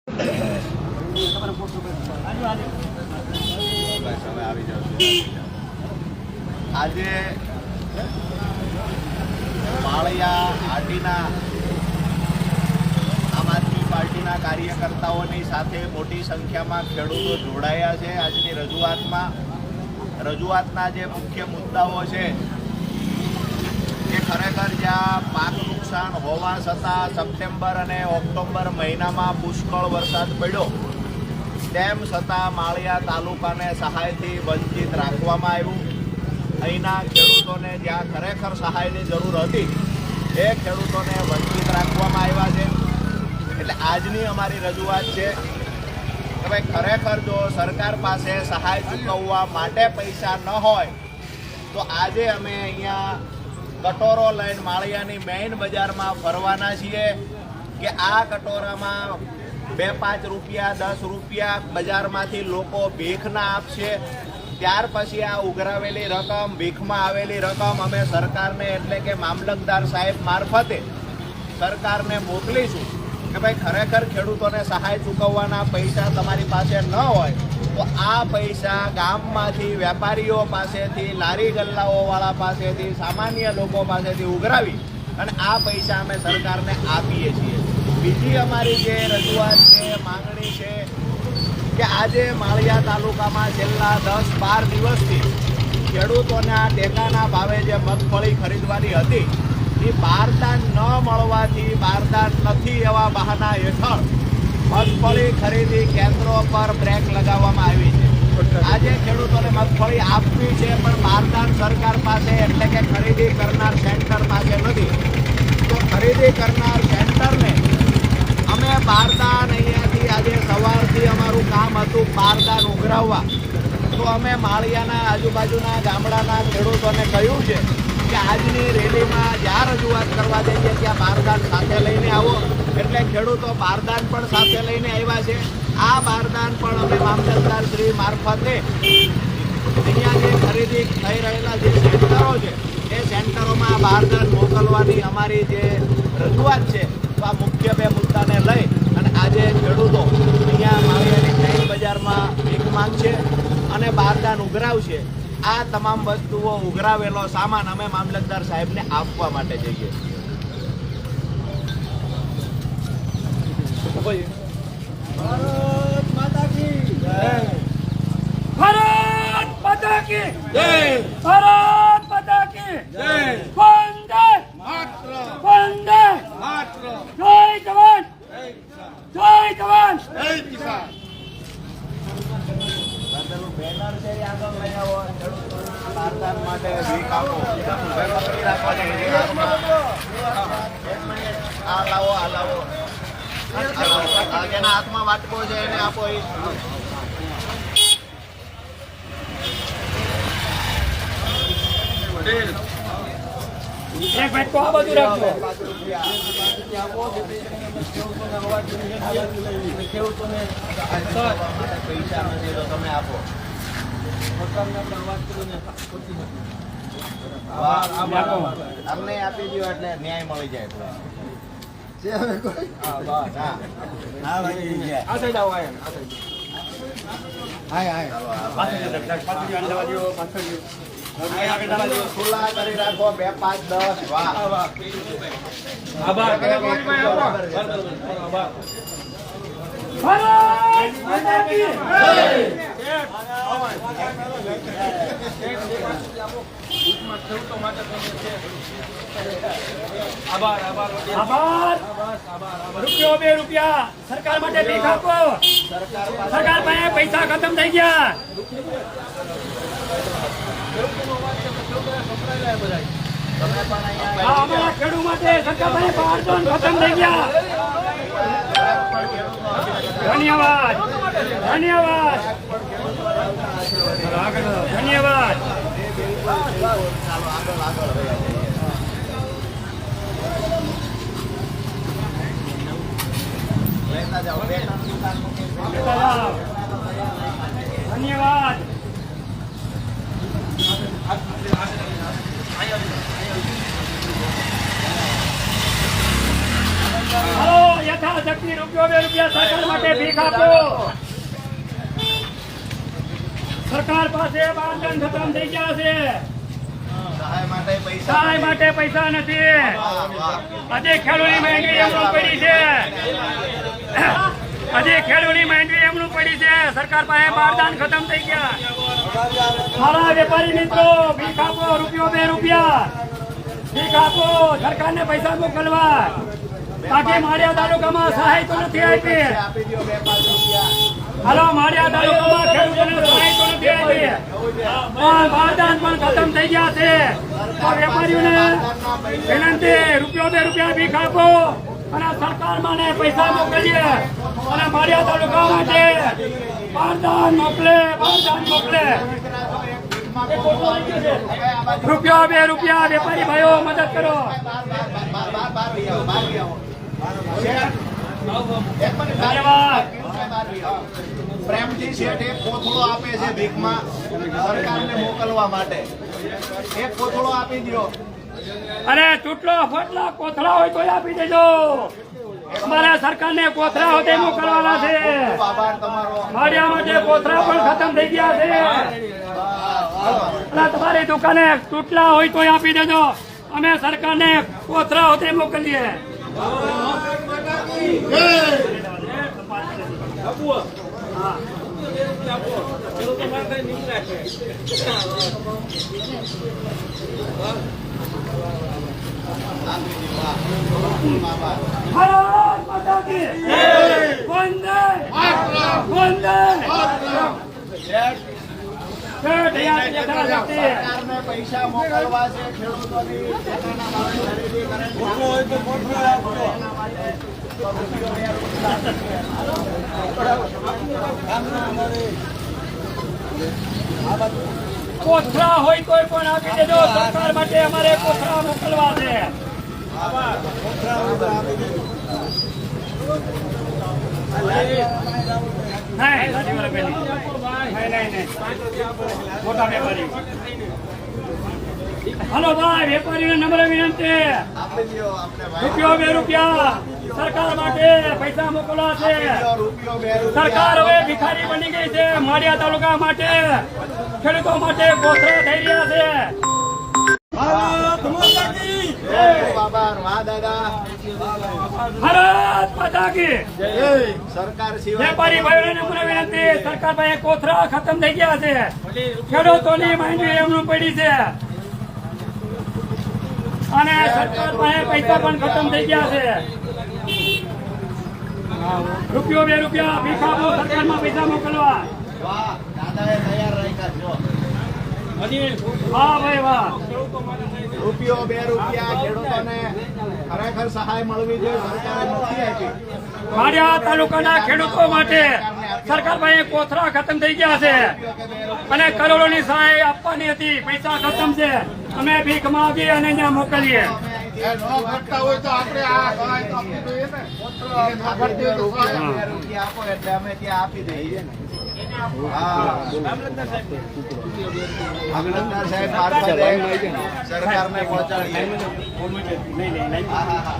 આજે માળિયા હાટીના આમ આદમી પાર્ટીના કાર્યકર્તાઓની સાથે મોટી સંખ્યામાં ખેડૂતો જોડાયા છે। આજની રજૂઆતના જે મુખ્ય મુદ્દાઓ છે કે ખરેખર જ્યાં પાક નુકસાન હોવા છતાં સપ્ટેમ્બર અને ઓક્ટોબર મહિનામાં પુષ્કળ વરસાદ પડ્યો તેમ છતાં માળિયા તાલુકાને સહાયથી વંચિત રાખવામાં આવ્યું। અહીંના ખેડૂતોને જ્યાં ખરેખર સહાયની જરૂર હતી એ ખેડૂતોને વંચિત રાખવામાં આવ્યા છે। એટલે આજની અમારી રજૂઆત છે કે ભાઈ ખરેખર જો સરકાર પાસે સહાય ચૂકવવા માટે પૈસા ન હોય તો આજે અમે અહીંયા કટોરો લઈને માળિયાની મેઇન બજારમાં ફરવાના છીએ કે આ કટોરામાં 2-5 રૂપિયા 10 રૂપિયા બજારમાંથી લોકો ભીખના આપશે। ત્યાર પછી આ ઉઘરાવેલી રકમ ભીખમાં આવેલી રકમ અમે સરકારને એટલે કે મામલતદાર સાહેબ મારફતે સરકારને મોકલીશું કે ભાઈ ખરેખર ખેડૂતોને સહાય ચૂકવવાના પૈસા તમારી પાસે ન હોય તો આ પૈસા ગામમાંથી વેપારીઓ પાસેથી લારી ગલ્લાઓવાળા પાસેથી સામાન્ય લોકો પાસેથી ઉઘરાવી અને આ પૈસા અમે સરકારને આપીએ છીએ। બીજી અમારી જે રજૂઆત છે માંગણી છે કે આજે માળિયા તાલુકામાં છેલ્લા 10-12 દિવસથી ખેડૂતોના ટેકાના ભાવે જે મગફળી ખરીદવાની હતી એ બારદાન ન મળવાથી બારદાન નથી એવા બહાના હેઠળ મગફળી ખરીદી કેન્દ્રો પર બ્રેક લગાવવામાં આવી છે। આજે ખેડૂતોને મગફળી આપવી છે પણ બારદાન સરકાર પાસે એટલે કે ખરીદી કરનાર સેન્ટર પાસે નથી। તો ખરીદી કરનાર સેન્ટરને અમે બારદાન અહીંયાથી આજે સવારથી અમારું કામ હતું બારદાન ઉઘરાવવા, તો અમે માળિયાના આજુબાજુના ગામડાના ખેડૂતોને કહ્યું છે કે આજની રેલીમાં જ્યાં રજૂઆત કરવા જઈએ ત્યાં બારદાન સાથે લઈને આવો। એટલે ખેડૂતો બારદાન પણ સાથે લઈને આવ્યા છે। આ બારદાન પણ અમે મામલતદાર શ્રી મારફતે અહીંયા જે ખરીદી થઈ રહેલા જે સેન્ટરો છે એ સેન્ટરોમાં બારદાન મોકલવાની અમારી જે રજૂઆત છે તો આ મુખ્ય 2 મુદ્દાને લઈ અને આજે ખેડૂતો અહીંયા માળિયાની મેઇન બજારમાં ભીખ માંગશે અને બારદાન ઉઘરાવશે। આ તમામ વસ્તુઓ ઉઘરાવેલો સામાન અમે મામલતદાર સાહેબને આપવા માટે જઈએ છીએ। ભારત માતા કી જય, ભારત માતા કી જય, ભારત માતા કી જય, વંદે માત્ર વંદે માત્ર જય જવાન જય જવાન જય કિસાન। બેનર છે એ આગળ લઈ આવો, ખેડૂતોના બારદાન માટે ભીખ આપો, પકડી રાખવાની આ લાવો આ લાવો, જેના હાથમાં વાટકો છે એને આપો। એક મિનિટ તો આ બાજુ રાખજો। ખેડૂતોને પૈસા નથી તો તમે આપો। અમને આપી દો એટલે ન્યાય મળી જાય। ખુલ્લા કરી રાખો 2-5-10 વાહ ભારત માતા કી આભાર રૂપિયો 2 રૂપિયા સરકાર માટે ભીખ આપો। સરકાર પાસે પૈસા ખતમ થઈ ગયા। અમારા ખેડૂત માટે સરકાર પાસે બારદાન ખતમ થઈ ગયા। ધન્યવાદ ધન્યવાદ ધન્યવાદ। ધન્યવાદ। હાલો યથાશક્તિ રૂપિયો 2 રૂપિયા સરકાર માટે ભીખ આપો. સરકાર પાસે બારદાન ખતમ થઈ ગયા છે. સહાય માટે પૈસા સહાય માટે પૈસા નથી. આજે ખેડૂતની માંગણી એમનું પડી છે. આજે ખેડૂતની માંગણી એમનું પડી છે. સરકાર પાસે બારદાન ખતમ થઈ ગયા. મારા વેપારી મિત્રો ભીખ આપો. રૂપિયો 2 રૂપિયા ભીખ આપો. સરકારને પૈસા મોકલવા. બાકી માળિયા તાલુકામાં સહાય તો નથી આપી. આપી દો 2-5 રૂપિયા. હાલો માળિયા તાલુકામાં ખેડૂતોને સહાય તો નથી આપી. પણ બારદાન પણ ખતમ થઈ ગયા છે. તો વેપારીઓને વિનંતી, રૂપિયો 2 રૂપિયા ભીખ આપો અને સરકારમાં ને પૈસા મોકલીએ અને માળિયા તાલુકા માટે બારદાન મોકલે. રૂપિયો 2 રૂપિયા વેપારી ભાઈઓ મદદ કરો. ધન્યવાદ. પ્રેમજી શેઠ એક કોથળો આપે છે ભીખમાં સરકારને મોકલવા માટે. એક કોથળો આપી દો. અને તૂટલો ફટલા કોથળા હોય તો આપી દેજો. અમારા સરકારને કોથળા હોય તે મોકલવાના છે. ખૂબ આભાર તમારો. માળિયા માટે કોથળા પણ ખતમ થઈ ગયા છે. અને તમારી દુકાને તૂટલા હોય તો આપી દેજો. અમે સરકારને કોથળા હોય તે મોકલીએ. ભારત માતા કી જય. વંદે વંદે. સરકારને પૈસા મોકલવા છે ખેડૂતોની પોતાના માલની ખરીદી કરે છે. એના માટે તો રૂપિયો 2 કોથળા હોય તોય પણ આપી દેજો. સરકાર માટે અમારે કોથળા મોકલવા છે. નહીં. મોટા વેપારી. હલો ભાઈ, વેપારીને નમ્ર વિનંતી, આપી દો. આપણે ભાઈ રૂપિયો 2 રૂપિયા સરકાર માટે પૈસા મોકલવા છે. રૂપિયો 2 રૂપિયા. સરકાર હવે ભિખારી બની ગઈ છે. માળિયા તાલુકા માટે ખેડૂતો માટે કોથળા થઈ રહ્યા છે. ખૂબ આભાર. વાહ દાદા. ભારત માતા કી સરકાર સિવાય વેપારી ભાઈઓને નમ્ર વિનંતી, સરકાર પાસે કોથળા ખતમ થઈ ગયા છે. ખેડૂતોની માંગણી એમનું પડી છે અને સરકાર પાસે પૈસા પણ ખતમ થઈ ગયા છે. રૂપિયો 2 રૂપિયા ભીખ આપો. સરકારમાં પૈસા મોકલવા. વાહ દાદાએ તૈયાર રાખ્યા છો. વાહ ભાઈ વાહ. રૂપિયો 2 રૂપિયા ખેડૂતોને ખરેખર સહાય મળવી જોઈએ. સરકારે નથી આપી. માળિયા તાલુકાના ખેડૂતો માટે સરકાર પાસે કોથળા ખતમ થઈ ગયા છે અને કરોડોની સહાય આપવાની હતી. પૈસા ખતમ છે. અમે ભીખ માંગી અને ત્યાં મોકલીએ. રૂપિયા આપો એટલે અમે ત્યાં આપી દઈએ ને. હા મામલતદાર સાહેબ મારફતે સરકારને પહોંચાડીએ. હા, હા, હા.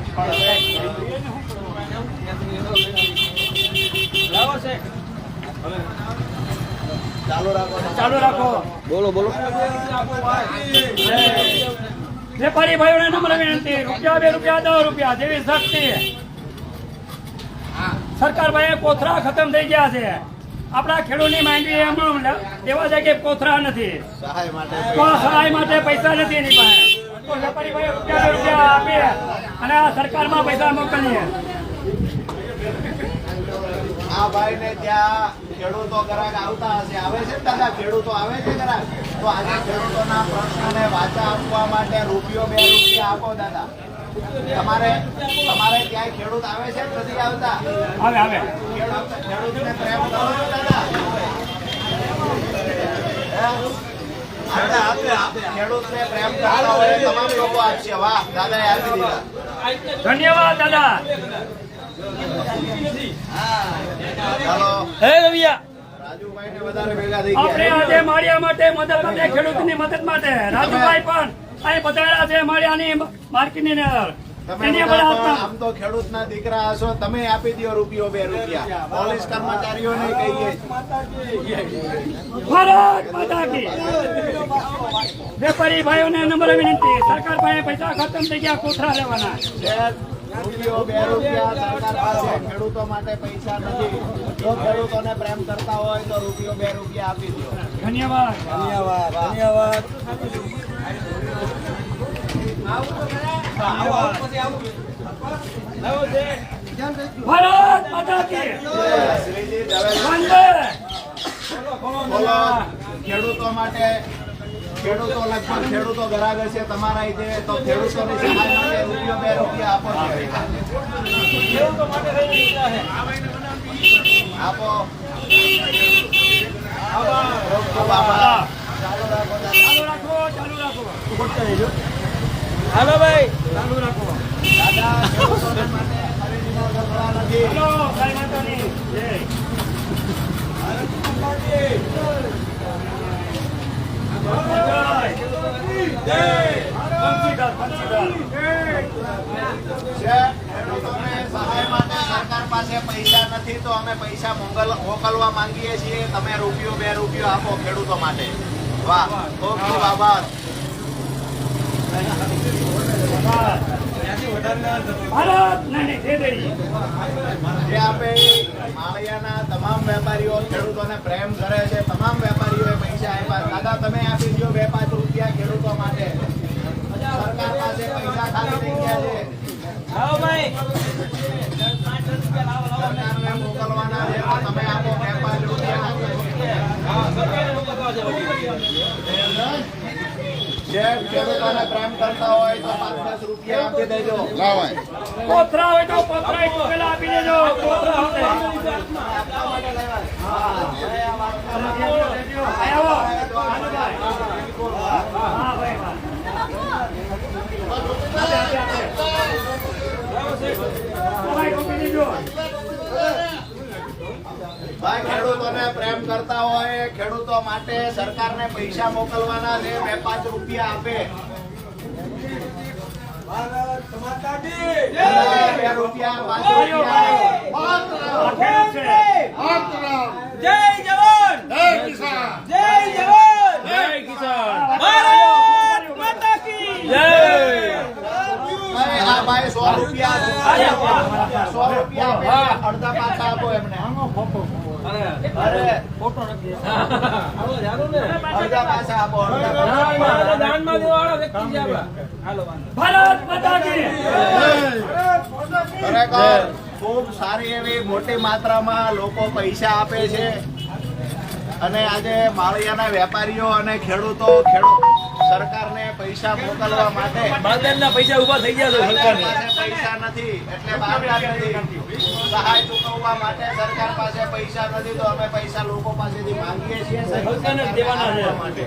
પણ ચાલુ રાખો. બોલો. વેપારી ભાઈઓને નમ્ર વિનંતી, રૂપિયા 2 રૂપિયા 10 રૂપિયા જેવી શક્તિ. સરકાર પાસે કોથળા ખતમ થઈ ગયા છે. આપણા ખેડૂતની માંગણી એમનું દેવા જાય કે કોથળા નથી. સહાય માટે તો સહાય માટે પૈસા નથી એની પાસે. તો વેપારી ભાઈઓ રૂપિયા 2 રૂપિયા આપીએ અને આ સરકારમાં પૈસા મોકલીએ. આ ભાઈ ને ત્યાં ખેડૂતો ગ્રાહક આવતા હશે. આવે છે ને દાદા? ખેડૂતો આવે છે ગ્રાહક? તો આજે ખેડૂતોના પ્રશ્નને વાચા આપવા માટે રૂપિયો 2 રૂપિયા આપો દાદા. તમારે ત્યાં ખેડૂત આવે છે કે નથી આવતા? આવે. ખેડૂતને પ્રેમ કરો છો દાદા? ખેડૂતને પ્રેમ કરતા હોય તમામ લોકો આપશે. વાહ દાદાએ આપી દીધા. ધન્યવાદ દાદા. ચાલો હે રવિયા, રાજુભાઈને વધારે ભેગા થઈ આપણે ગયા. આજે માળિયા માટે મદદ માટે ખેડૂતની મદદ માટે રાજુભાઈ પણ અહીં પધાર્યા છે. માળિયાની માર્કેટની અંદર તમે એની બધા આપણે તો આમ તો ખેડૂતના દીકરા હશો, તમે આપી દો રૂપિયો 2 રૂપિયા. પોલીસ કર્મચારીઓને કહીએ ભારત માતા કી વેપારી ભાઈઓને નમ્ર વિનંતી, સરકાર પાસે પૈસા ખતમ થઈ ગયા, કોથળા લેવાના. રૂપિયો 2 રૂપિયા સરકાર પાસે ખેડૂતો માટે પૈસા નથી. જો ખેડૂતોને પ્રેમ કરતા હોય તો રૂપિયો 2 રૂપિયા આપી દો. ધન્યવાદ. ભારત માતા કી શ્રીજી દવેલા વંદે. બોલો. ખેડૂતો માટે ખેડૂતો લગભગ ખેડૂતો ગ્રાહક છે તમારા જે, તો ખેડૂતોની સહાય માટે રૂપિયો 2 રૂપિયા આપો. આપો. ખૂબ આભાર. ચાલુ રાખો. ચાલુ રાખો, ચાલુ રાખો. હાલો ભાઈ, ચાલુ રાખો. દાદા, ખેડૂતોને માટે ખરીદીનો ઝઘડા નથી. ચાલો, કાંઈ વાંધો નહીં. જય. છે. ખેડૂતોને સહાય માટે સરકાર પાસે પૈસા નથી, તો અમે પૈસા મોકલવા માંગીએ છીએ. તમે રૂપિયો 2 રૂપિયો આપો ખેડૂતો માટે. વાહ, ખૂબ ખૂબ આભાર. ભારત નહીં, દે દઈએ. જે આપે માળિયાના તમામ વેપારીઓ ખેડૂતોને પ્રેમ કરે છે, તમામ વેપારીઓએ પૈસા આપ્યા. દાદા, તમે આપી દો 2-5 રૂપિયા ખેડૂતો માટે. સરકાર પાસે પૈસા ખાલી થઈ ગયા છે. આવો ભાઈ, સરકારને મોકલવાના છે, તો તમે આપો 2-5 રૂપિયા. જે ખેડૂતોને પ્રેમ કરતા હોય તો 5-10 રૂપિયા આપી દેજો. કોથળા હોય તો કોથળા એક પેલા આપી દેજો. કોથળા હોય. આવો. હા ભાઈ, હા. ભાઈ, કોપી દેજો. ભાઈ, ખેડૂતોને પ્રેમ કરતા હોય, ખેડૂતો માટે સરકારને પૈસા મોકલવાના છે. 2-5 રૂપિયા આપે. 2 રૂપિયા, 5 રૂપિયા. આ ખેડૂત છે. જય જવાન, જય કિસાન, જય જવાન, જય કિસાન. ભારત માતા કી જય. ભાઈ, આ ભાઈ 100 રૂપિયા 100 રૂપિયા આપે. અડધા પાછા આપો એમને. અરે, અડધા પાછા આપો. દાનમાં દેવાવાળા વ્યક્તિ છે આપણા. હાલો વાંધો. ભારત માતા કી ખરેખર ખૂબ સારી એવી મોટી માત્રામાં લોકો પૈસા આપે છે. અને આજે માળિયાના વેપારીઓ અને ખેડૂતો સરકારને પૈસા મોકલવા માટે બારદાનના પૈસા ઉભા થઈ ગયા છે સરકાર સરકારને. પાસે પૈસા નથી, એટલે બારદાન નથી. સહાય ચૂકવવા માટે સરકાર પાસે પૈસા નથી, તો અમે પૈસા લોકો પાસેથી માંગીએ છીએ. સરકારને જ દેવાના છે. આપવા માટે.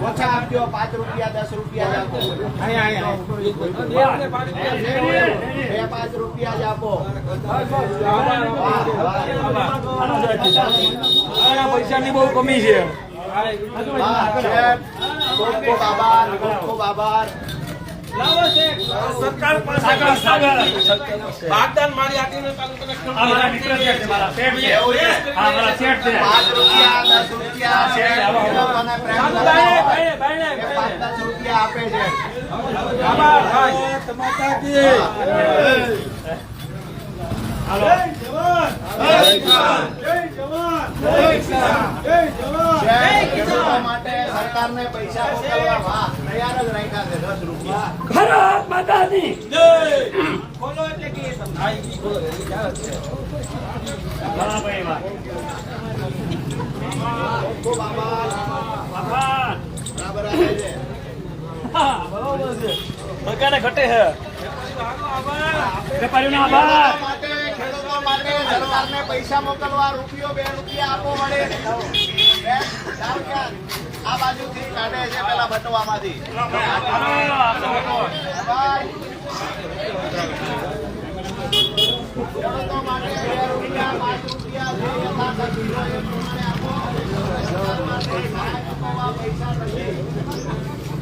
ઓછા આપજો, 5 રૂપિયા 10 રૂપિયા જ આપો. 2-5 રૂપિયા જ આપો. પૈસાની બહુ કમી છે. હા, સાહેબ, ખૂબ ખૂબ આભાર. ખૂબ ખૂબ આભાર. સરકાર પાસે બારદાન મારી આપીને પાછું તમે આ મારા મિત્ર છે, મારા શેઠ છે. એવું છે. હા, મારા શેઠ છે. 5 રૂપિયા 10 રૂપિયા છે. ખેડૂતોને પ્રેમ ચાલુ કરતા હોય બાયણે, બાયણે, કે બાયણે. 5-10 રૂપિયા આપે છે. આભાર ભાઈ. હાલો. જય ખેડૂતો માટે સરકારને પૈસા મોકલવા તૈયાર જ રાખ્યા છે. 10 રૂપિયા. ભારત માતા કી ખોલો એટલે કે હા, ઈ ખોલો. ઈ ક્યાં છે? વાહ ભાઈ, વાહ. ખૂબ આભાર. આભાર. બરાબર આવે છે. હા, બરોબર છે. સરકારને ઘટે છે. વેપારીઓનો આભાર. ખેડૂતો માટે સરકારને પૈસા મોકલવા રૂપિયો 2 રૂપિયા આપો મળે. આ બાજુથી કાઢે છે પેલા બટવામાંથી. ખેડૂતો માટે 2 રૂપિયા 5 રૂપિયા જે યથાશક્તિ હોય એ પ્રમાણે આપો. સરકાર માટે સહાય ચૂકવવા પૈસા નથી.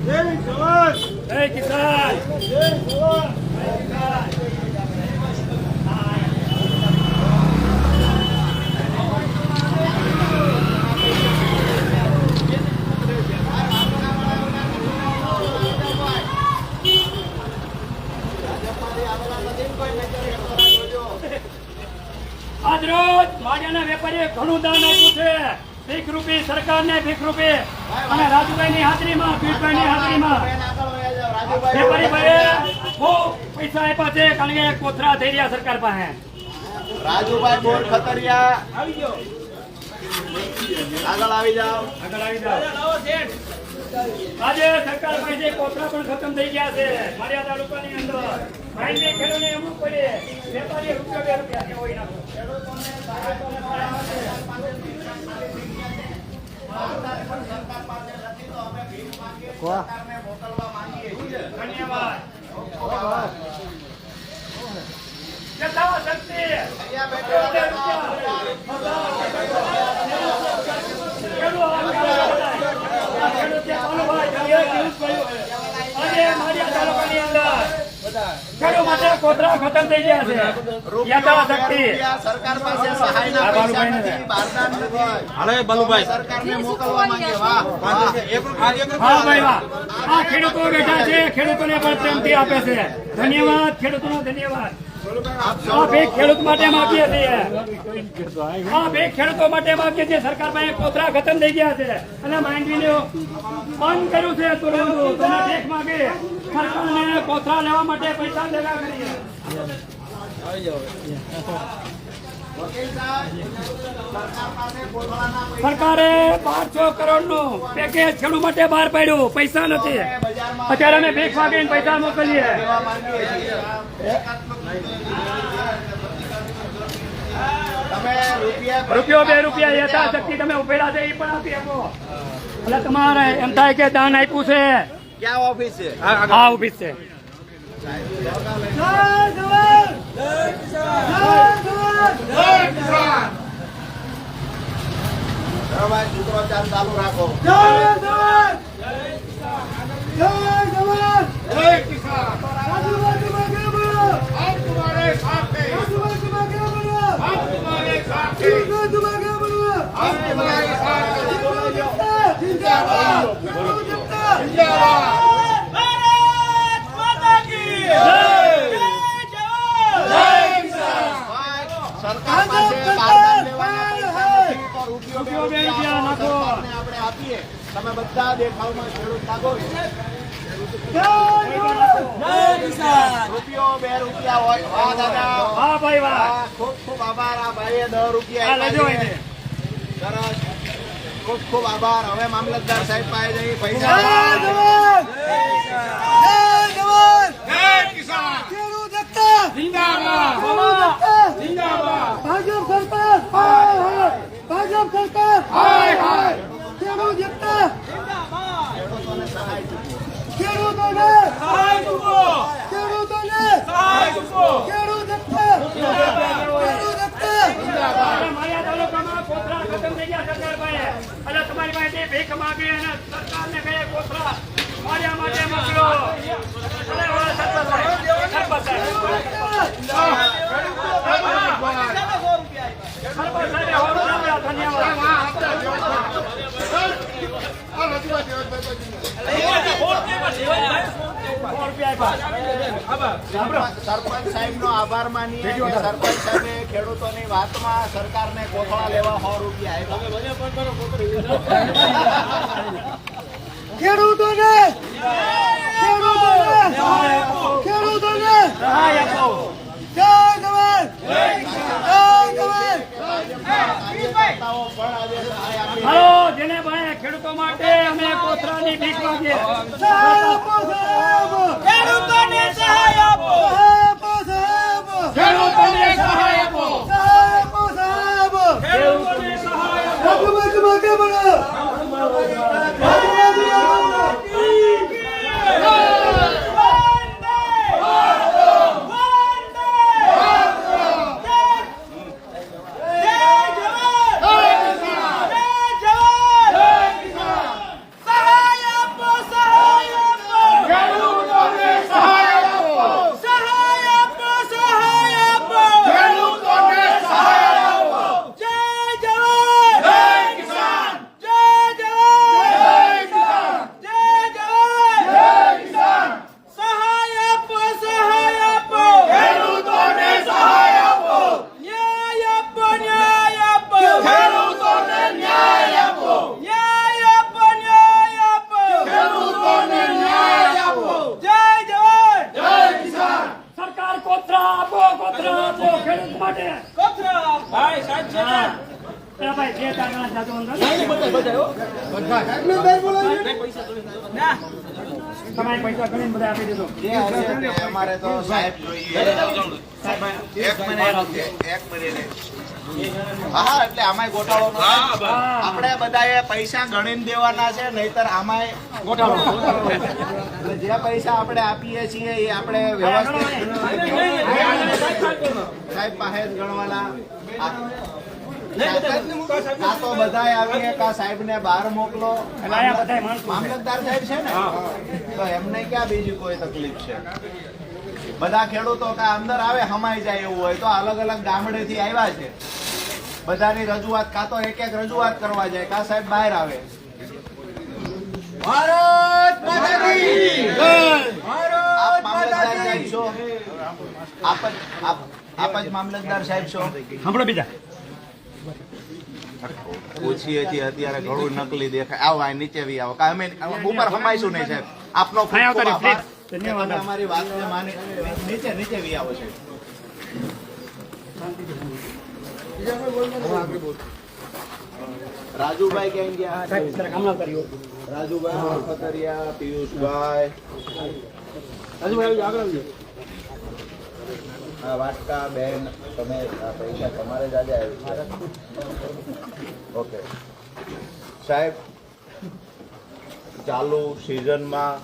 જય કિસાન. આજ રોજ માળિયાના વેપારીએ ઘણું દાન આપ્યું છે. ₹1 સરકારને ₹1 અને રાજુભાઈની હાજરીમાં, પીઠભાઈની હાજરીમાં વેપારીભાઈએ બહુ પૈસા આપ્યા છે, કારણ કે કોથળા થઈ રહ્યા સરકાર પાસે. રાજુભાઈ બોર ખતરિયા આગળ આવી જાઓ. આજે સરકાર પાસે કોથળા પણ ખતમ થઈ ગયા છે માળિયા તાલુકાની અંદર. ભાઈને ખેડૂતને એમ પડે વેપારી ₹2 કેવો હોય નાખો. ખેડૂતોને સહાય તો મળે છે. સરકાર પાસે નથી તો અમે ભીખ માંગીએ, સરકારને મોકલવા માંગીએ છીએ. ધન્યવાદ. યથાશક્તિ અહીંયા બેઠેલા ખેડૂત માટે કોથળા ખતમ થઈ ગયા છે. યથાશક્તિ સરકાર પાસે સહાયના પૈસા નથી, બારદાન નથી. સરકારને મોકલવા માંગીએ. વાહ હા ભાઈ વાહ. આ ખેડૂતો બેઠા છે, ખેડૂતોને પણ પ્રેમથી આપે છે. ધન્યવાદ ખેડૂતોનો, ધન્યવાદ. આ ભેગ ખેડૂત માટે માગીએ છીએ. આ ભેગ ખેડૂતો માટે માગીએ છીએ. સરકાર પાસે કોથળા ખતમ થઈ ગયા છે અને માંડવીને બંધ કર્યું છે તોડવાનું. તો ભેગ માગે સરકારને કોથળા લેવા માટે પૈસા ભેગા કરીએ. સરકારે 1200 કરોડનું પેકેજ ખેડૂત માટે બહાર પાડ્યું. પૈસા નથી. અત્યારે અમે ભેગ માગીને પૈસા મોકલીએ. તમે ₹2 યથાશક્તિ તમે ઉભેલા છે એ પણ આપી આપો. એટલે તમારે એમ થાય કે દાન આપ્યું છે. ક્યાં ઓફિસ છે? આ ઓફિસ છે. ભાઈ સૂત્રોચ્ચાર ચાલુ રાખો. સરકાર પાસે બારદાન લેવાના પૈસા નથી તો ₹2 નાખો. આપણે આપીએ. તમે બધા દેખાવમાં ખેડૂત નાખો. ₹2 હોય. વાહ દાદા, હા ભાઈ વાહ. ખૂબ ખૂબ આભાર. આ ભાઈએ ₹10 આ લેજો આપ્યા છે. સરસ, ખૂબ ખૂબ આભાર. હવે મામલતદાર સાહેબ પાસે જઈ પૈસા ખેડૂતોને સહાય માળિયા તાલુકામાં કોથળા ખતમ થઈ ગયા સરકાર પાસે. એટલે તમારી પાસે ભીખ માગી અને સરકારને કહે કોથળા માળિયા માટે મોકલો. અને હવે સરપંચ સાહેબ, સરપંચ સાહેબ. સરપંચ સાહેબ નો આભાર માનીએ. સરપંચ સાહેબે ખેડૂતોની વાતમાં સરકારને કોથળા લેવા ₹100 આપ્યા. ખેડૂતોને સહાય આપો. જય જવાન, જય જવાન. કાર્યકર્તાઓ પણ આજે સહાય આપી. હાલો, જેને ભાઈ ખેડૂતો માટે અમે કોથળાની ભીખ માંગીએ. સહાય આપો, સહાય આપો. ખેડૂતોને સહાય આપો. સહાય આપો, સહાય આપો. ખેડૂતોને સહાય આપો. સહાય આપો, સહાય આપો. ખેડૂતોને સહાય આપો. રાજુભાઈ કે બોલો. સહાય ખેડૂત માટે કોથરા ભાઈ સાહેબ છે ને એ ભાઈ જે તારના જાદુ અંદર ના તમારે પૈસા ગણીને બધા આપી દીધો જે હશે તે અમારે તો સાહેબ જોઈએ. એક મિનિટ. હા એટલે આમાંય ગોટાળો ન થાય. આપણે બધાએ પૈસા ગણીને દેવાના છે, નહીતર આમાંય ગોટાળો. એટલે જે પૈસા આપણે આપીએ છીએ એ આપણે વ્યવસ્થિત સાહેબ પાસે જ ગણવાના. આ તો બધાય આવીએ કા સાહેબ ને બહાર મોકલો. એટલે આયા બધાય માણસો છે. મામલતદાર સાહેબ છે ને, તો એમને ક્યાં બીજી કોઈ તકલીફ છે? બધા ખેડૂતો કા અંદર આવે હમાઈ જાય એવું હોય તો અલગ અલગ ગામડેથી આવ્યા છે, બધાની રજૂઆત કા તો એક એક રજૂઆત કરવા જાય કા સાહેબ બહાર આવે. ભારત માતા કી જય. આપ મામલતદાર સાહેબ છો? આપ જ મામલતદાર સાહેબ છો? સાંભળો બીજા પૂછીએ છીએ અત્યારે ઘણું નકલી દેખાય. આવો આ નીચે વી આવો કા અમે ઉપર હમાઈશું નહીં સાહેબ. આપનો ખૂબ અહીંયા ખૂબ આવતા આભાર. રહો, please. તમે અમારી વાતને માની નીચે વી આવો સાહેબ. રાજુભાઈ ક્યાં ગયા? સાહેબ જરાક હમણાં કર્યો રાજુભાઈ ખતરિયા, પિયુષભાઈ, રાજુભાઈ આગળ આવજો. વાટકા બેન, તમે આ પૈસા તમારે જ આજે આવ્યું છે. ઓકે સાહેબ, ચાલુ સિઝનમાં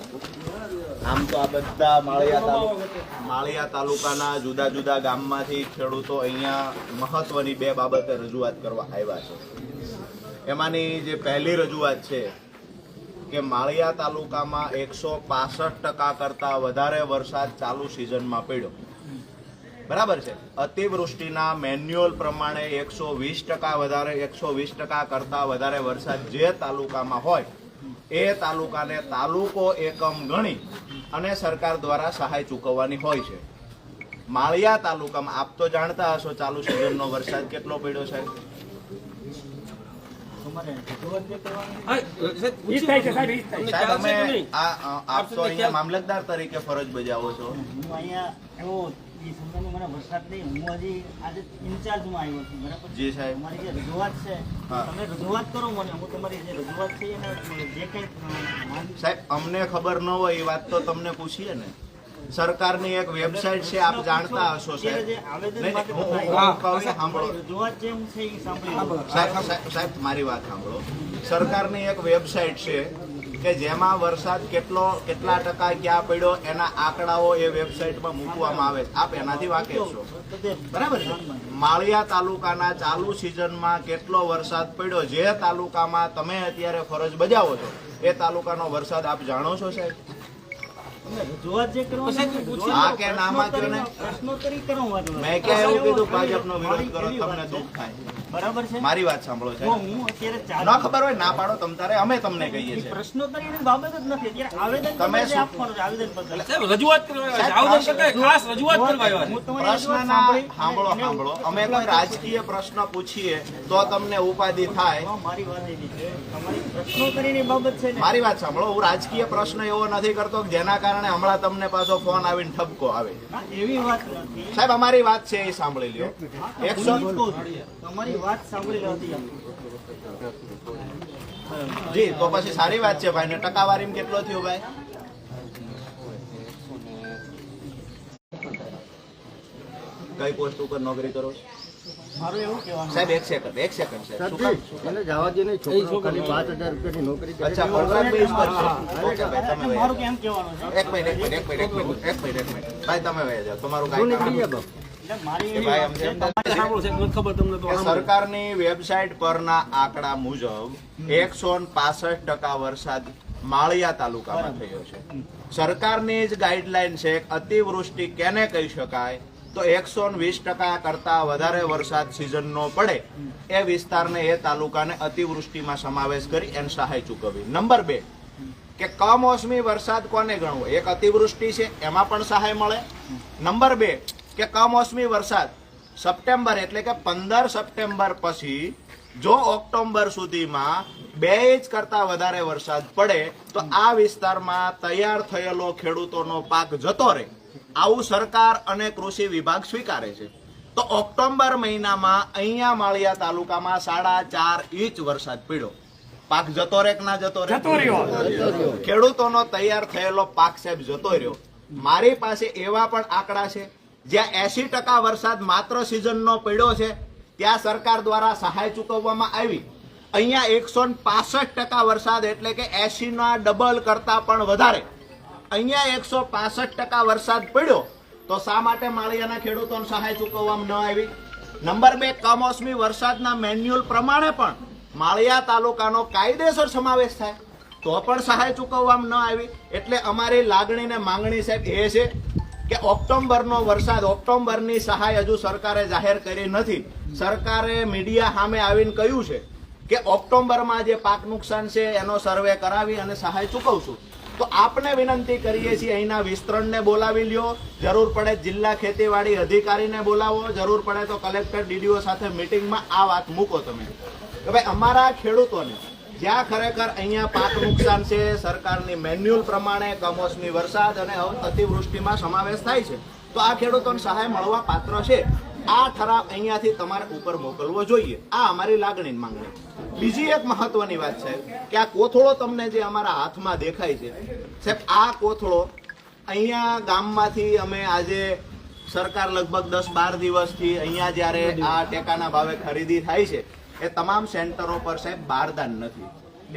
આમ તો આ બધા માળિયા તાલુકાના જુદા જુદા ગામમાંથી ખેડૂતો અહીંયા મહત્વની બે બાબતે રજૂઆત કરવા આવ્યા છે. એમાંની જે પહેલી રજૂઆત છે કે માળિયા તાલુકામાં 165% કરતાં વધારે વરસાદ ચાલુ સિઝનમાં પડ્યો. બરાબર છે. અતિવૃષ્ટિના મેન્યુઅલ પ્રમાણે 120% વધારે 120% કરતાં વધારે વરસાદ જે તાલુકામાં હોય એ તાલુકાને તાલુકો એકમ ગણી અને સરકાર દ્વારા સહાય ચૂકવવાની હોય છે. માળિયા તાલુકામાં આપ તો જાણતા હશો ચાલુ સિઝનનો વરસાદ કેટલો પડ્યો છે? ઈ થાય છે સાહેબ, ઈ થાય. સાહેબ અમે આપ તો અહીંયા મામલતદાર તરીકે ફરજ બજાવો છો. હું અહીંયા એવો ઈ સંદર્ભમાં મને વરસાદ નહીં, હું હજી આજે ઇન્ચાર્જમાં આવ્યો છું, બરાબર? જી સાહેબ. તમારી જે રજૂઆત છે, હા. તમે રજૂઆત કરો મને, હું તમારી જે રજૂઆત છે એને જે કંઈ સાહેબ અમને ખબર ન હોય એ વાત તો તમને પૂછીએ ને. સરકારની એક વેબસાઇટ છે, આપ જાણતા હશો સાહેબ. જે આવેદન નહીં, માટે હું તમે કહું સાંભળો રજૂઆત જે હું છે એ સાંભળી લો. સાહેબ મારી વાત સાંભળો. સરકારની એક વેબસાઇટ છે કે જેમાં વરસાદ કેટલા ટકા ક્યાં પડ્યો એના આંકડાઓ એ વેબસાઇટમાં મૂકવામાં આવે છે. આપ એનાથી વાકેફ છો, બરાબર છે? માળિયા તાલુકાના ચાલુ સિઝનમાં કેટલો વરસાદ પડ્યો જે તાલુકામાં તમે અત્યારે ફરજ બજાવો છો એ તાલુકાનો વરસાદ આપ જાણો છો સાહેબ? તમે રજૂઆત જે કરવાની હા કે નામાં કયો ને? પ્રશ્નોત્તરી કરવાનું. મેં ક્યાં એવું કીધું ભાજપનો વિરોધ કરો તમને દુઃખ થાય? બરાબર છે? મારી વાત સાંભળો તો સાહેબ. હું અત્યારે ચાર ન ખબર હોય ના પાડો તમ તારે, અમે તમને કહીએ છીએ. પ્રશ્નોત્તરીની બાબત જ નથી, અત્યારે આવેદન તમે તમારે શું- આપવાનું છે, આવેદન પત્ર. સાહેબ રજૂઆત કરવા આવ્યા છે. આવેદન કરતા ખાસ રજૂઆત કરવા આવ્યા છે. હું તમારી રજૂઆત પ્રશ્નના સાંભળી સાંભળો અને સાંભળો અમે કોઈ રાજકીય પ્રશ્ન પૂછીએ તો તમને ઉપાધિ થાય. મારી વાત એવી છે, તમારી પ્રશ્નોત્તરીની બાબત છે ને, મારી વાત સાંભળો, હું રાજકીય પ્રશ્ન એવો નથી કરતો કે જેના કારણે હમણાં તમને પાછો ફોન આવીને ઠપકો આવે. હા, એવી વાત નથી. સાહેબ અમારી વાત છે એ સાંભળી લ્યો. હું જ 100 કહું છું. તમારી વાત સાંભળી લેવાતી. જી તો પછી સારી વાત છે ભાઈ. ને ટકાવારીમાં કેટલો થયો ભાઈ? કઈ પોસ્ટ ઉપર નોકરી કરો છો? મારું એવું કહેવાનું સાહેબ એક સેકન્ડ સાહેબ. શું કામ? એને જવા દે નહીં, છોકરો ખાલી 5,000 રૂપિયાની નોકરી કરે. અચ્છા કોન્ટ્રાક્ટ બેઝ પર છે. ઓકે ભાઈ તમે વહી મારું જાઓ. કેમ કહેવાનું છે? એક મિનિટ ભાઈ તમે વહી જાઓ. તમારું શું કાંઈ કામ નીકળી નથી. ગયા બાપ? એટલે મારી કે એવી ભાઈ વાત છે, અમને સાંભળો સાહેબ, નથી ખબર તમને તો કે સરકારની વેબસાઇટ પરના આંકડા મુજબ 165% વરસાદ માળિયા તાલુકામાં થયો છે. સરકારની જ ગાઈડલાઈન છે કે અતિવૃષ્ટિ કેને કહી શકાય તો 120% કરતા વધારે વરસાદ સિઝનનો પડે એ વિસ્તારને એ તાલુકાને અતિવૃષ્ટિમાં સમાવેશ કરી એને સહાય ચૂકવવી. નંબર 2 કે કમોસમી વરસાદ કોને ગણવો? એક અતિવૃષ્ટિ છે એમાં પણ સહાય મળે. નંબર 2 કે કમોસમી વરસાદ સપ્ટેમ્બર એટલે કે 15 સપ્ટેમ્બર પછી જો ઓક્ટોબર સુધીમાં 2 ઇંચ કરતા વધારે વરસાદ પડે તો આ વિસ્તારમાં તૈયાર થયેલો ખેડૂતોનો પાક જતો રહે. આવું સરકાર અને કૃષિ વિભાગ સ્વીકારે છે. તો ઓક્ટોબર મહિનામાં અહીંયા માળિયા તાલુકામાં 4.5 ઇંચ વરસાદ પડ્યો. પાક જતો રે કે ના જતો રે? જતો રહ્યો. ખેડૂતોનો તૈયાર થયેલો પાક સાહેબ જતો રહ્યો. મારી પાસે એવા પણ આંકડા છે જ્યાં 80% વરસાદ માત્ર સિઝનનો પડ્યો છે, ત્યાં સરકાર દ્વારા સહાય ચૂકવવામાં આવી. અહીંયા 165% વરસાદ એટલે કે 80 ના ડબલ કરતા પણ વધારે. અહીંયા 165% વરસાદ પડ્યો તો શા માટે માળિયાના ખેડૂતોને સહાય ચૂકવવામાં ન આવી? નંબર 2, કમોસમી વરસાદના મેન્યુઅલ પ્રમાણે પણ માળિયા તાલુકાનો કાયદેસર સમાવેશ થાય તો પણ સહાય ચૂકવવામાં ન આવી. એટલે અમારી લાગણી ને માંગણી સાહેબ એ છે કે ઓક્ટોબરનો વરસાદ, ઓક્ટોબરની સહાય હજુ સરકારે જાહેર કરી નથી. સરકારે મીડિયા સામે આવીને કહ્યું છે કે ઓક્ટોબરમાં જે પાક નુકસાન છે એનો સર્વે કરાવી અને સહાય ચૂકવશું. તો આપને વિનંતી કરીએ છીએ, અહીંના વિસ્તરણને બોલાવી લ્યો, જરૂર પડે જિલ્લા ખેતીવાડી અધિકારીને બોલાવો, જરૂર પડે તો કલેક્ટર ડીડીઓ સાથે મિટિંગમાં આ વાત મૂકો તમે કે ભાઈ અમારા ખેડૂતોને જ્યાં ખરેખર અહીંયા પાક નુકસાન છે, સરકારની મેન્યુઅલ પ્રમાણે કમોસમી વરસાદ અને અતિવૃષ્ટિમાં સમાવેશ થાય છે, તો આ ખેડૂતોને સહાય મળવા પાત્ર છે. આ ઠરાવ અહીંયાથી તમારે ઉપર મોકલવો જોઈએ. આ અમારી લાગણીની માંગણી. બીજી એક મહત્વની વાત છે કે આ કોથળો તમને જે અમારા હાથમાં દેખાય છે સાહેબ, આ કોથળો અહીંયા ગામમાંથી અમે આજે સરકાર લગભગ 10-12 દિવસથી અહીંયા જ્યારે આ ટેકાના ભાવે ખરીદી થાય છે એ તમામ સેન્ટરો પર સાહેબ બારદાન નથી.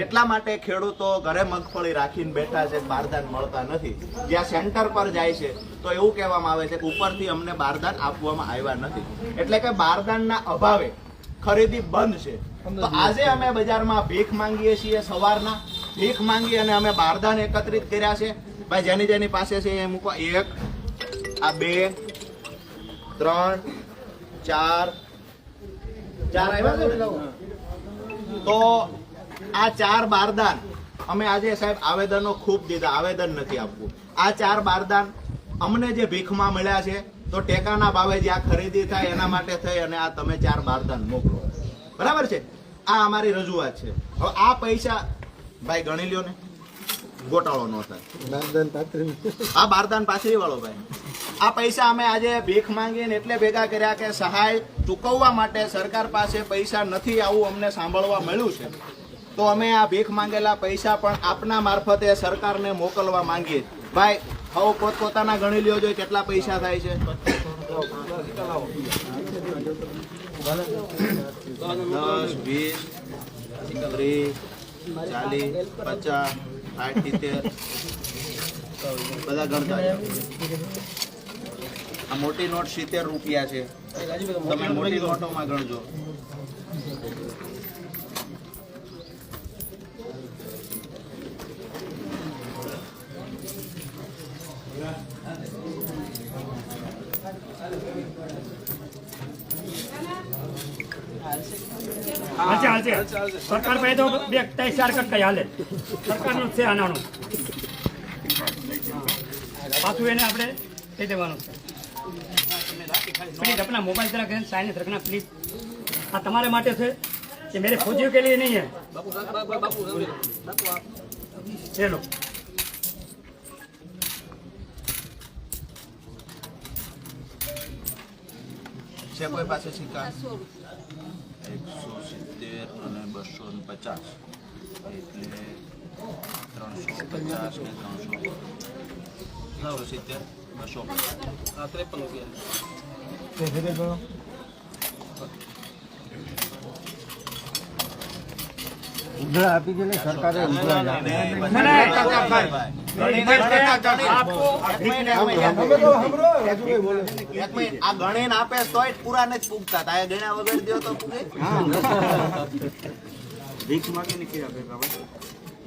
એટલા માટે ખેડૂતો ઘરે મગફળી રાખીને બેઠા છે, બારદાન મળતા નથી. જ્યાં સેન્ટર પર જાય છે તો એવું કહેવામાં આવે છે કે ઉપરથી અમને બારદાન આપવામાં આવ્યા નથી. એટલે કે બારદાનના અભાવે ખરીદી બંધ છે. તો આજે અમે બજારમાં ભીખ માંગીએ છીએ, સવારના ભીખ માંગી અને અમે બારદાન એકત્રિત કર્યા છે. ભાઈ જેની જેની પાસે છે એ મૂકો. 1, આ 2, 3, 4 આવ્યા છે. તો આ 4 બારદાન અમે આજે સાહેબ આવેદનો ખૂબ દીધા, આવેદન નથી આપવું. આ 4 બારદાન અમને જે ભીખમાં મળ્યા છે તો ટેકાના ભાવે જ્યાં ખરીદી થાય એના માટે થઈ અને આ તમે 4 બારદાન મોકલો. બરાબર છે? આ અમારી રજૂઆત છે. હવે આ પૈસા ભાઈ ગણી લ્યો ને, ગોટાળો ન થાય. આ બારદાન પાછળ વાળો ભાઈ, આ પૈસા અમે આજે ભીખ માંગીને એટલે ભેગા કર્યા કે સહાય ચૂકવવા માટે સરકાર પાસે પૈસા નથી, આવું અમને સાંભળવા મળ્યું છે. તો અમે આ ભીખ માંગેલા પૈસા પણ આપના મારફતે સરકારને મોકલવા માંગીએ. ભાઈ હવે પોતપોતાના ગણી લ્યો જોઈએ કેટલા પૈસા થાય છે. 10, 20, 30, 40, 50, 60, 70 બધા ગણતા. આ મોટી નોટ 70 રૂપિયા છે. તમે મોટી નોટોમાં ગણજો. હાલશે. સરકાર પાસે તો 2-4 કટકા હાલે. સરકારનું છે આનાનું. પાછું એને આપણે કહી દેવાનું છે. प्लीज अपना मोबाइल जरा साइलेंस रखना प्लीज. हाँ तुम्हारे माटे से ये मेरे फौजियों के लिए नहीं है. चलो છે કોઈ પાસે સિક્કા? 170 અને 250 એટલે 350 ને 300 170 253 ઉધડા આપી દે ને સરકારે. આ ગણીને આપે તોય પૂરા નથી પૂગતા. તારે ગણ્યા વગર દો તો પૂગે.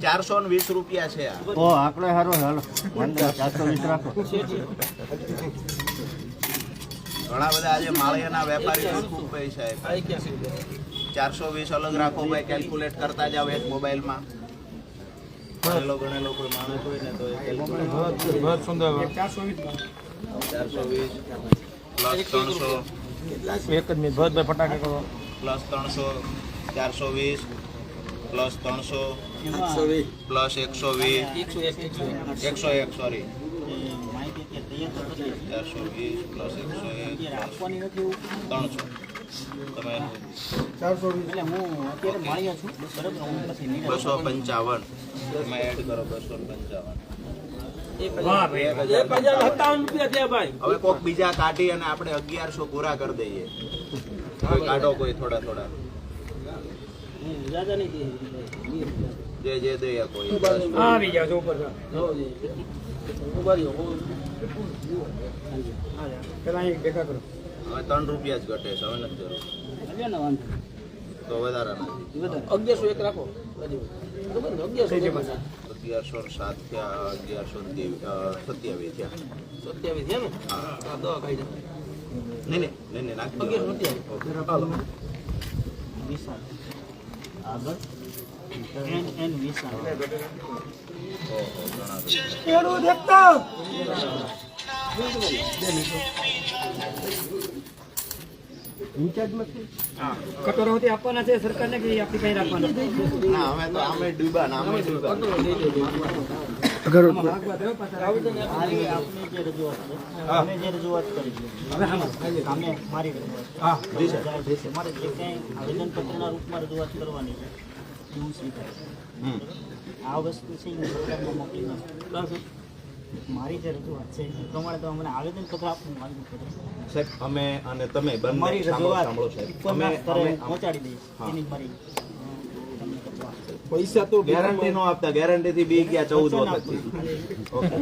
420 રૂપિયા છે. ઓ આંકડો સારો. હાલો 420 રાખો. ઘણા બધા આજે માળિયાના વેપારીઓ ખૂબ પૈસા 420 અલગ રાખો ભાઈ. કેલ્ક્યુલેટ કરતા જાવ એક મોબાઈલમાં. ગણેલો કોઈ માણસ હોય ને તો 420 પ્લસ 300 એક જ મિનિટ ભરતભાઈ ફટાકા કરો. Plus 300 420 plus 300 plus 120 101 sorry 420 plus 101 અત્યારે આપવાની નથી એવું 300 તમે એટલે હું અત્યારે માળિયા છું બરાબર હું પછી નિરાશ 255 તમે એડ કરો 255 વાહ ભાઈ 1057 રૂપિયા થયા ભાઈ. હવે કોક બીજા કાઢી અને આપણે 1100 પૂરા કરી દઈએ કોઈ કાઢો કોઈ થોડા થોડા જ્યાદા નહીં દે. જે દઈએ કોઈ આવી જાઓ છો ઉપર ઉભા રહ્યો. પેલા અહીં દેખા કરો હવે 3 રૂપિયા જ ઘટે છે હવે નથી જરૂર લ્યો ને વાંધો તો વધારા નથી 1101 રાખો. બરોબર ને? 1100 1107 થયા 1127 થયા 27 થયા ને? હા, દવા ખાઈ જા. નહીં નાખી દો. 1127. હાલો. વિશાલ આગળ એન વિશાલ ઓહો, ઘણા બધા. ખેડૂત એકતા કટોરાઓથી આપવાના છે સરકારને કે આપણી કઈ રાખવાના ના અમે તો આમે ડૂબા ને આમે ડૂબા મારી આપની જે રજૂઆત છે અમે જે રજૂઆત કરી છે અમે મારી રજૂઆત મારે જે કંઈ આવેદનપત્રના રૂપમાં રજૂઆત કરવાની છે એ હું સ્વીકારીશ. આ વસ્તુ છે એ સરકારમાં મોકલી નથી. મારી જે રજૂઆત છે એ પ્રમાણે તમે મને આવેદનપત્ર આપવું મારી પત્ર સાહેબ અમે અને તમે બંને મારી સાંભળો રજૂઆત સાંભળો સાહેબ ઉપરના અમે સ્તરે અમે પહોંચાડી દઈશ હા. એની મારી તમને રજૂઆત છે. પૈસા તો ગેરંટી નો આપતા ગેરંટી થી બી ગયા 14 વખતથી ઓકે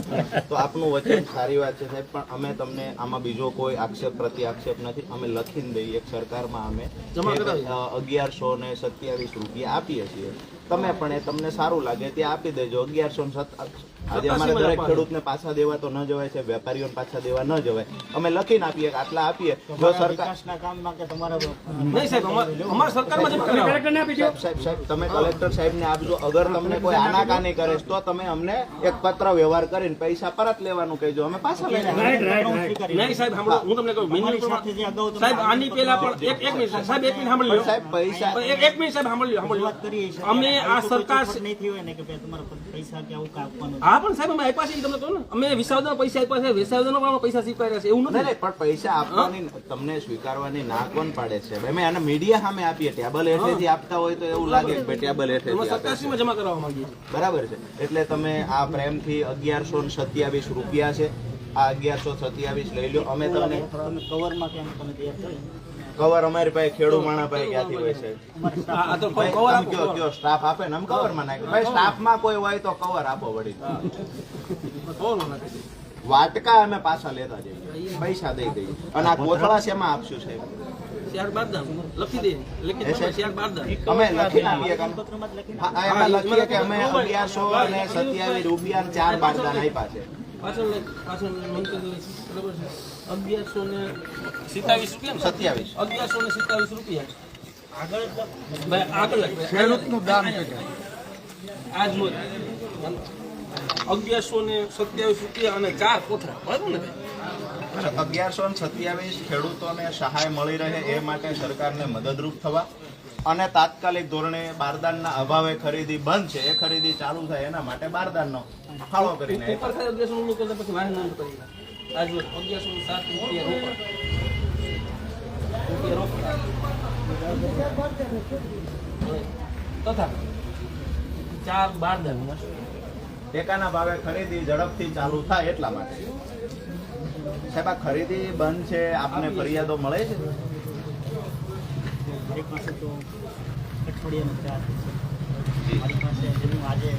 તો આપનું વચન સારી વાત છે સાહેબ પણ અમે તમને આમાં બીજો કોઈ આક્ષેપ પ્રતિ આક્ષેપ નથી અમે લખીને દઈએ એક સરકારમાં અમે જમા કરાવીએ. 1127 રૂપિયા આપીએ છીએ તમે પણ એ તમને સારું લાગે તે આપી દેજો 1107 આજે અમારે દરેક ખેડૂતને પાછા દેવા તો ન જવાય છે વેપારીઓને પાછા દેવા ન જવાય અમે લખીને આપીએ કે આટલા આપીએ જો તમારા સરકાર વિકાસના કામમાં કે તમારા નહીં સાહેબ, અમારા સરકારમાં જમા કરાવો. કલેક્ટરને આપી દો સાહેબ તમે કલેક્ટર સાહેબને આપજો અગર તમને કોઈ આનાકાની કરે છે તો તમે અમને એક પત્ર વ્યવહાર કરીને પૈસા પરત લેવાનું કહેજો અમે પાછા લઈ લઈશું. રાઈટ નહીં સાહેબ, સાંભળો, હું તમને કહું તમારી મિનિમમ સાથે જે અગાઉ તમે સાહેબ આની પહેલા પણ એક મિનિટ સાહેબ, એક મિનિટ સાંભળી લો. સાહેબ પૈસા એક મિનિટ સાહેબ સાંભળી લો, સાંભળી લો. રજૂઆત કરી છે અમે આ સરકાર નહીં થઈ હોય ને કે ભાઈ તમારા પૈસા કે આવું કાંઈ આપવાનું છે. હા પણ સાહેબ અમે આપ્યા છે એ તમને કહું ને, અમે વિસાવદરના પૈસા આપ્યા છે, વિસાવદરના પણ પૈસા સ્વીકાર્યા છે એવું નહીં નથી. નહીં, પણ પૈસા આપવાની તમને સ્વીકારવાની ના કોણ પાડે છે અમે આને મીડિયા સામે આપીએ ટેબલ હેઠેથી આપતા હોય તો એવું લાગે કે ભાઈ ટેબલ અમે હેઠેથી આપે છે. સરકારશ્રીમાં જમા કરાવવા માંગીએ છીએ. બરાબર છે એટલે તમે આ પ્રેમથી 1127 રૂપિયા છે આ 1127 લઈ લો અમે તમને તમે કવરમાં કેમ તમે તૈયાર કરી કવર અમારી પાસે ખેડૂ માણા પાસે ક્યાંથી હોય છે અમારે આ આ તો ભાઈ, કવર આમ કયો કયો સ્ટાફ આપે ને આમ કવરમાં નાખે ભાઈ સ્ટાફમાં કોઈ હોય તો કવર આપો વળી આપો. વાટકા અમે પાછા લેતા જઈએ પૈસા દઈ દઈએ અને આ કોથળા શેમાં આપશું સાહેબ શિયાળ બારદાન લખી દે, લખી દે, શિયાળ બારદાન. અમે લખીને આપીએ કે પત્રમાં જ લખીને હા, એમાં લખીએ કે અમે 1127 રૂપિયા 4 બારદાન આપ્યા છે પાછળ મંત્રી બરોબર છે 1127 રૂપિયા ને? 27 1127 રૂપિયા. આગળ જ ભાઈ આગળ લખ. ખેડૂતનું દાન આજ મોજ 1127 રૂપિયા અને 4 કોથળા, બરાબર ને ભાઈ? 1127 ખેડૂતોને સહાય મળી રહે એ માટે સરકારને મદદરૂપ થવા અને તાત્કાલિક ધોરણે બારદાનના અભાવે ખરીદી બંધ છે એ ખરીદી ચાલુ થાય એના માટે બારદાનનો ફાળો કરીને ઉપર થાય 1100 નું કરતા પછી વાહન નામ કરી આજ મોજ 1107 રૂપિયા રોકડા. તથા 4 બારદાન ટેકાના ભાવે ખરીદી ઝડપથી ચાલુ થાય એટલા માટે સાહેબ આ ખરીદી બંધ છે આપને ફરિયાદો મળે છે મારી પાસે તો અઠવાડિયાનો ચાર્જ છે મારી પાસે જેનું આજે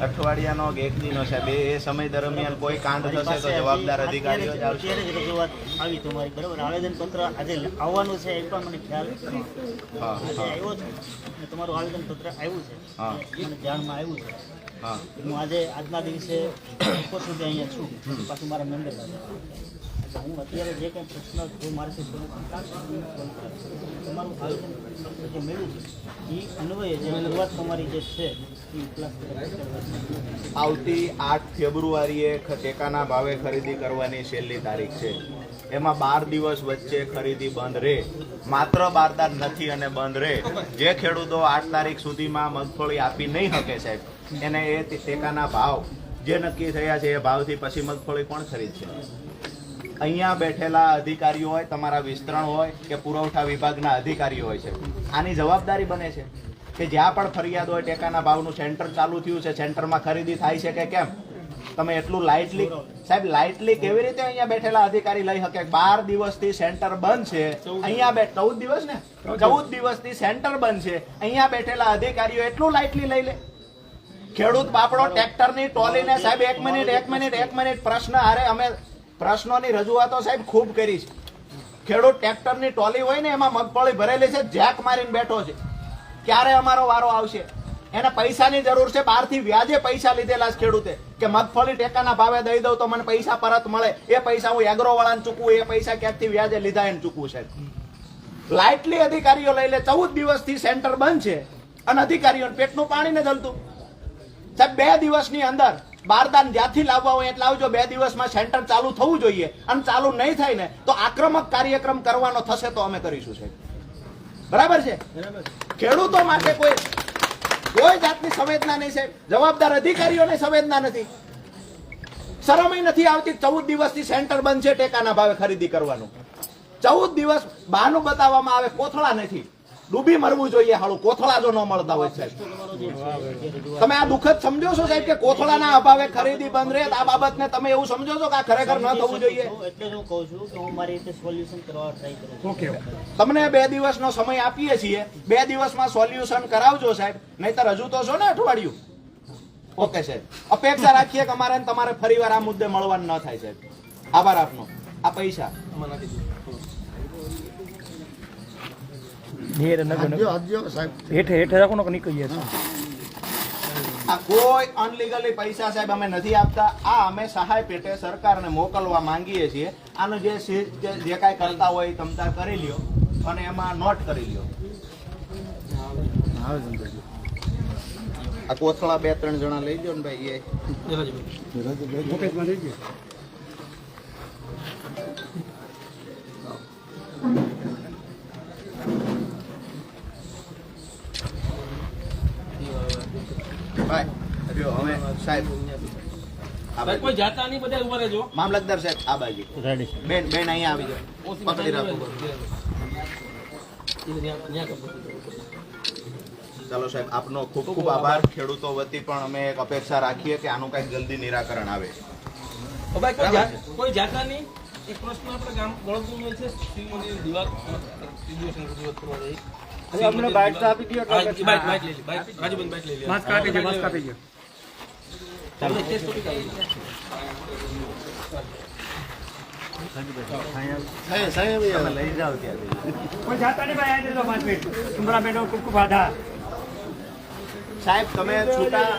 અઠવાડિયાનો કે એક દિનો સાહેબ એ સમય દરમિયાન કોઈ કાંડ થશે તો જવાબદાર અધિકારીઓ જ આવશે અત્યારે જ રજૂઆત આવી તમારી બરાબર આવેદનપત્ર આજે આવવાનું છે એ પણ મને ખ્યાલ છે. હા આજે હા આવ્યો છું અને તમારું આવેદનપત્ર આવ્યું હા. છે મને જાણમાં આવ્યું છે હા હું આજે આજના દિવસે બપોર સુધી અહીંયા છું પાછું મારા મેમ્બર એટલે હું અત્યારે જે કંઈ પ્રશ્ન જો મારાથી તમારું આવેદનપત્ર જે મળ્યું છે એ અન્વયે જે રજૂઆત તમારી જે છે એ આવતી 8 ફેબ્રુઆરીએ ટેકાના ભાવે ખરીદી કરવાની છેલ્લી તારીખ છે એમાં 12 દિવસ વચ્ચે ખરીદી બંધ રહે માત્ર બારદાન નથી અને બંધ રહે જે ખેડૂતો 8 તારીખ સુધીમાં મગફળી આપી નહીં શકે સાહેબ એને એ ટેકાના ભાવ જે નક્કી થયા છે એ ભાવથી પછી મગફળી કોણ ખરીદશે? અહીંયા બેઠેલા અધિકારીઓ હોય, તમારા વિસ્તરણ હોય કે પુરવઠા વિભાગના અધિકારીઓ હોય છે, આની જવાબદારી બને છે કે જ્યાં પણ ફરિયાદ હોય ટેકાના ભાવનું સેન્ટર ચાલુ થયું છે, સેન્ટરમાં ખરીદી થાય છે કે કેમ? તમે એટલું લાઇટલી સાહેબ લાઇટલી કેવી રીતે અહીંયા બેઠેલા અધિકારી લઈ શકે? 12 દિવસથી સેન્ટર બંધ છે, અહીંયા 14 દિવસ ને 14 દિવસથી સેન્ટર બંધ છે, અહીંયા બેઠેલા અધિકારીઓ એટલું લાઇટલી લઈ લે? ખેડૂત બાપડો ટ્રેક્ટરની ટોલીને સાહેબ એક મિનિટ પ્રશ્ન હારે અમે પ્રશ્નોની રજૂઆતો સાહેબ ખૂબ કરી છે. ખેડૂત ટ્રેક્ટરની ટોલી હોય ને એમાં મગફળી ભરેલી છે, જેક મારીને બેઠો છે, ક્યારે અમારો વારો આવશે? એને પૈસાની જરૂર છે, બહારથી વ્યાજે પૈસા લીધેલા છે ખેડૂતે કે મગફળી ટેકાના ભાવે દઈ દઉં તો મને પૈસા પરત મળે. એ પૈસા હું એગ્રો વાળાને ચૂકવું, એ પૈસા ક્યાંકથી વ્યાજે લીધા એને ચૂકવું છે. લાઇટલી અધિકારીઓ લઈ લે. 14 દિવસથી સેન્ટર બંધ છે અને અધિકારીઓને પેટનું પાણી ને જલતું. સાહેબ 2 દિવસની અંદર બારદાન જ્યાંથી લાવવા હોય એટલે આવજો. 2 દિવસમાં સેન્ટર ચાલુ થવું જોઈએ અને ચાલુ નહીં થાય ને તો આક્રમક કાર્યક્રમ કરવાનો થશે તો અમે કરીશું સાહેબ. બરાબર છે? ખેડૂતો માટે કોઈ જાતની સંવેદના નહીં સાહેબ. જવાબદાર અધિકારીઓને સંવેદના નથી, શરમય નથી આવતી. 14 દિવસથી સેન્ટર બંધ છે ટેકાના ભાવે ખરીદી કરવાનું. 14 દિવસ બહાનું બતાવવામાં આવે, કોથળા નથી. ડૂબી મરવું જોઈએ હાલું, કોથળા જો ન મળતા હોય સાહેબ. તમે આ દુઃખદ સમજો છો સાહેબ કે કોથળાના અભાવે ખરીદી બંધ રહે? આ બાબતને તમે એવું સમજો છો કે આ ખરેખર ન થવું જોઈએ? એટલે હું કહું છું કે હું મારી રીતે સોલ્યુશન કરવા ટ્રાય કરું છું. ઓકે, તમને 2 દિવસનો સમય આપીએ છીએ. 2 દિવસમાં સોલ્યુશન કરાવજો સાહેબ, નહીતર હજુ તો છો ને અઠવાડિયું. ઓકે સાહેબ, અપેક્ષા રાખીએ કે અમારે ને તમારે ફરીવાર આ મુદ્દે મળવાનું ન થાય સાહેબ. આભાર આપનો. આ પૈસા આ કોઈ અનલીગલી પૈસા સાહેબ અમે નથી આપતા. આ અમે સહાય પેટે સરકારને મોકલવા માંગીએ છીએ. આનું જે કાંઈ કરતા હોય એ તમતાર કરી લ્યો અને એમાં નોટ કરી લ્યો. આ કોથળા 2-3 જણા લઈ લો ને ભાઈ. એ ભાઈ હવે સાહેબ ભાઈ કોઈ જાતા નહીં, બધા ઉભા રહેજો. મામલતદાર સાહેબ આ બાજુ બેન અહીંયા આવી જાઓ. પકડી રાખો. ચાલો સાહેબ, આપનો ખૂબ ખૂબ આભાર. ખેડૂતો વતી પણ અમે એક અપેક્ષા રાખીએ કે આનું કંઈક જલ્દી નિરાકરણ આવે. તો ભાઈ કોઈ જાતા નહીં. એક પ્રશ્ન આપણે ગામ ગણતરી છે, શ્રી મોદી દિવાલ રજૂઆત કરવા રહી. અમને બાઇક તો આપી દો. બાઇક લઈ લે, બાઇક રાજુબેન બાઇક લઈ લે. માસ્ક કાપી ગયો, માસ્ક કાપી ગયો. ચાલો કેસ ટોપિક આવી તમે લઈ જાઓ ત્યાંથી. કોઈ જાતા નહીં ભાઈ, આવી જજો 5 મિનિટ. તમારા બેનો ખૂબ ખૂબ આભાર. સાહેબ તમે છૂટા